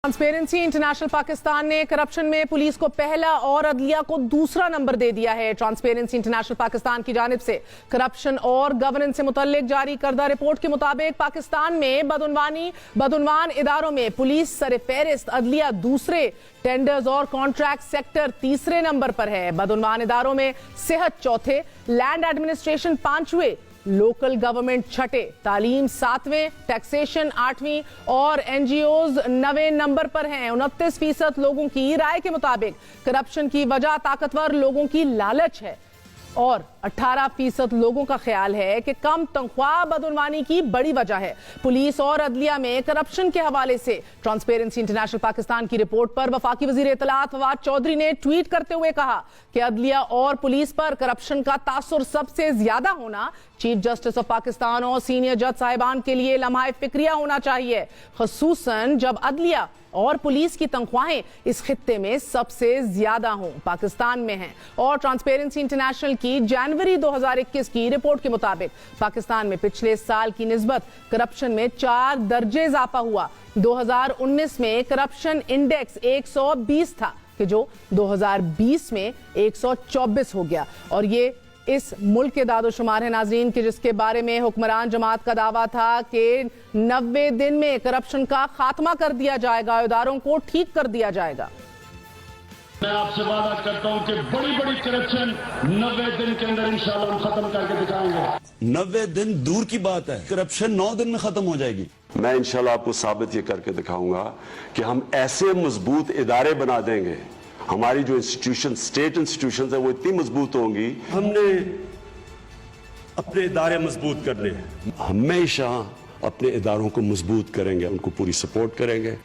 Transparency international Pakistan ने corruption में police को पहला और अदलिया को दूसरा नंबर दे दिया है। ट्रांसपेरेंसी इंटरनेशनल पाकिस्तान की जानिब से करप्शन और गवर्नेंस से मुतल्लिक जारी करदा रिपोर्ट के मुताबिक पाकिस्तान में बदउनवान इदारों में पुलिस सरफहरिस्त, अदलिया दूसरे, टेंडर्स और कॉन्ट्रैक्ट सेक्टर तीसरे नंबर पर है। बदउनवान इदारों में सेहत चौथे, लैंड एडमिनिस्ट्रेशन पांचवें, लोकल गवर्नमेंट छठे, तालीम सातवें, टैक्सेशन आठवीं और एनजीओज 9वें नंबर पर हैं। 29% लोगों की राय के मुताबिक करप्शन की वजह ताकतवर लोगों की लालच है और 18% लोगों का ख्याल है कि कम तनख्वाह बदउनवानी की बड़ी वजह है। पुलिस और अदलिया में करप्शन के हवाले से ट्रांसपेरेंसी इंटरनेशनल पाकिस्तान की रिपोर्ट पर वफाकी वजीर इत्तलात फवाद चौधरी ने ट्वीट करते हुए कहा कि अदलिया और पुलिस पर करप्शन का तासुर सबसे ज्यादा होना चीफ जस्टिस ऑफ पाकिस्तान और सीनियर जज साहिबान के लिए लम्हा फिक्रिया होना चाहिए, खसूसन जब अदलिया और पुलिस की तनख्वाहें इस खित्ते में सबसे ज्यादा हों, पाकिस्तान में हैं। और ट्रांसपेरेंसी इंटरनेशनल की जनवरी 2021 की रिपोर्ट के मुताबिक पाकिस्तान में पिछले साल की निस्बत करप्शन में 4 दर्जे इजाफा हुआ। 2019 में करप्शन इंडेक्स 120 था कि जो 2020 में 124 हो गया और ये इस मुल्क के दादोशुमार है नाजरीन के जिसके बारे में हुक्मरान जमात का दावा था कि 90 दिन में करप्शन का खात्मा कर दिया जाएगा, इदारों को ठीक कर दिया जाएगा। मैं आपसे वादा करता हूं कि बड़ी बड़ी करप्शन 90 दिन के अंदर इंशाल्लाह हम खत्म करके दिखाएंगे। 90 दिन दूर की बात है, करप्शन 9 दिन में खत्म हो जाएगी। मैं इंशाल्लाह आपको साबित ये करके दिखाऊंगा कि हम ऐसे मजबूत इदारे बना देंगे, हमारी जो इंस्टीट्यूशन, स्टेट इंस्टीट्यूशंस है वो इतनी मजबूत होंगी। हमने अपने इदारे मजबूत करने हैं, हमेशा अपने इदारों को मजबूत करेंगे, उनको पूरी सपोर्ट करेंगे।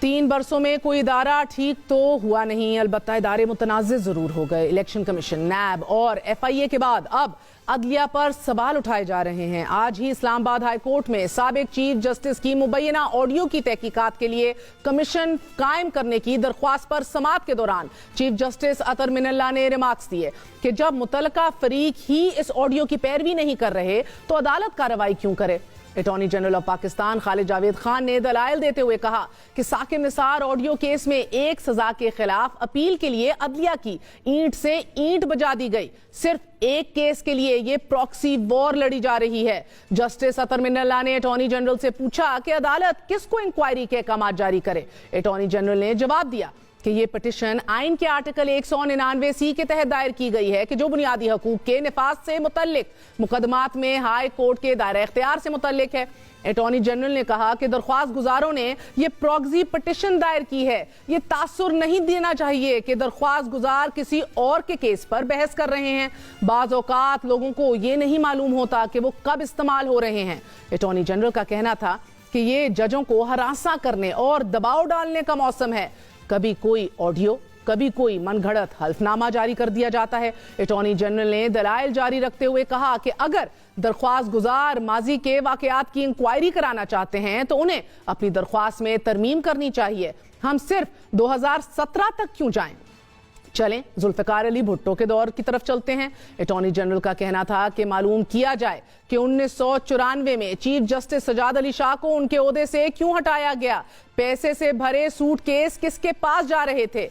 3 बरसों में कोई इदारा ठीक तो हुआ नहीं, अलबत्ता इदारे मुतनाज़िर जरूर हो गए। इलेक्शन कमीशन, नैब और FIA के बाद अब अदलिया पर सवाल उठाए जा रहे हैं। आज ही इस्लामाबाद हाई कोर्ट में साबिक चीफ जस्टिस की मुबैना ऑडियो की तहकीकात के लिए कमीशन कायम करने की दरख्वास्त पर समाअत के दौरान चीफ जस्टिस अतर मिनल्ला ने रिमार्क्स दिए कि जब मुतलका फरीक ही इस ऑडियो की पैरवी नहीं कर रहे तो अदालत कार्रवाई क्यों करे। Attorney general of Pakistan Khalid Javed Khan ने दलाइल देते हुए कहा कि साकिब निसार ऑडियो केस में एक सजा के खिलाफ अपील के लिए अदलिया की ईंट से ईंट बजा दी गई। सिर्फ एक केस के लिए ये प्रॉक्सी वॉर लड़ी जा रही है। जस्टिस अतर मिनल्ला ने अटॉर्नी जनरल से पूछा कि अदालत किसको इंक्वायरी के अहकाम जारी करे। अटॉर्नी जनरल ने जवाब दिया कि ये पिटिशन आइन के आर्टिकल 199C के तहत दायर की गई है कि जो बुनियादी हकूक के निफाज से मुतल्लिक मुकदमात में हाई कोर्ट के दायरा इख्तियार से मुतल्लिक है। अटॉर्नी जनरल ने कहा कि दरख्वास्त गुजारों ने ये प्रॉक्सी पिटिशन दायर की है, ये तासुर नहीं देना चाहिए कि दरख्वास्त गुजार किसी और के केस पर बहस कर रहे हैं। बाज़ औकात लोगों को ये नहीं मालूम होता कि वो कब इस्तेमाल हो रहे हैं। अटॉर्नी जनरल का कहना था कि ये जजों को हरासा करने और दबाव डालने का मौसम है। कभी कोई ऑडियो, कभी कोई मनगढ़ंत हल्फनामा जारी कर दिया जाता है। अटॉर्नी जनरल ने दलाइल जारी रखते हुए कहा कि अगर दरख्वास्त गुजार माजी के वाकयात की इंक्वायरी कराना चाहते हैं तो उन्हें अपनी दरख्वास्त में तरमीम करनी चाहिए। हम सिर्फ 2017 तक क्यों जाएं। चलें जुल्फिकार अली भुट्टो के दौर की तरफ चलते हैं। अटॉर्नी जनरल का कहना था कि मालूम किया जाए कि 1994 में चीफ जस्टिस सजाद अली शाह को उनके ओहदे से क्यों हटाया गया, पैसे से भरे सूटकेस किसके पास जा रहे थे।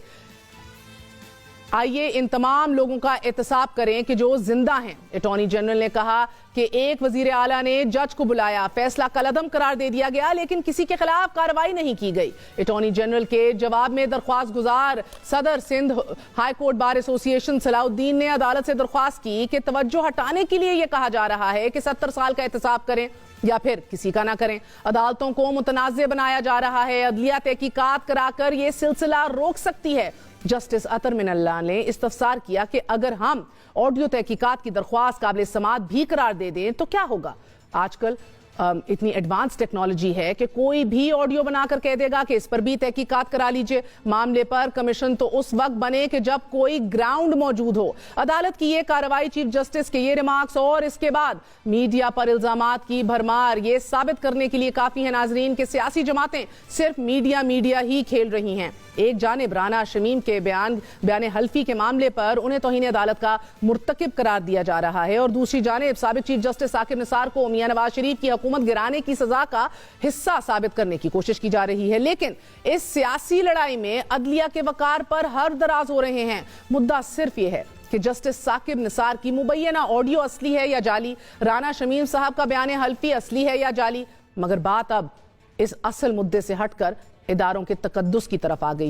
आइए इन तमाम लोगों का एहतसाब करें कि जो जिंदा हैं। अटॉर्नी जनरल ने कहा कि एक वजीर आला ने जज को बुलाया, फैसला कलअदम करार दे दिया गया लेकिन किसी के खिलाफ कार्रवाई नहीं की गई। अटॉर्नी जनरल के जवाब में दरख्वास्त गुजार सदर Sindh high court bar association Salahuddin ने अदालत से दरख्वास्त की कि तवज्जो हटाने के लिए यह कहा जा रहा है कि 70 साल का एहतसाब करें या फिर किसी का ना करें। अदालतों को मुतनाज़े बनाया जा रहा है, अदलिया तहकीकात कराकर यह सिलसिला रोक सकती है। जस्टिस अतर मिनल्ला ने इस्तफसार किया कि अगर हम ऑडियो तहकीकात की दरख्वास्त काबिल समाअत भी करार दे दें तो क्या होगा। आजकल इतनी एडवांस टेक्नोलॉजी है कि कोई भी ऑडियो बनाकर कह देगा कि इस पर भी तहकीकात करा लीजिए। मामले पर कमीशन तो उस वक्त बने कि जब कोई ग्राउंड मौजूद हो। अदालत की ये कार्रवाई, चीफ जस्टिस के ये रिमार्क्स और इसके बाद मीडिया पर इल्जामात की भरमार ये साबित करने के लिए काफी है नाजरीन कि सियासी जमातें सिर्फ मीडिया ही खेल रही हैं। एक जानिब राना शमीम के बयान हल्फी के मामले पर उन्हें तौहीन अदालत का मुर्तकिब करार दिया जा रहा है और दूसरी जानिब साबिक चीफ जस्टिस साकिब निसार को मियां नवाज शरीफ की हुकूमत गिराने की सजा का हिस्सा साबित करने की कोशिश की जा रही है। लेकिन इस सियासी लड़ाई में अदलिया के वकार पर हर दराज हो रहे हैं। मुद्दा सिर्फ ये है कि जस्टिस साकिब निसार की मुबैना ऑडियो असली है या जाली, राना शमीम साहब का बयान हल्फी असली है या जाली। मगर बात अब इस असल मुद्दे से हटकर इदारों के तकद्दुस की तरफ आ गई है।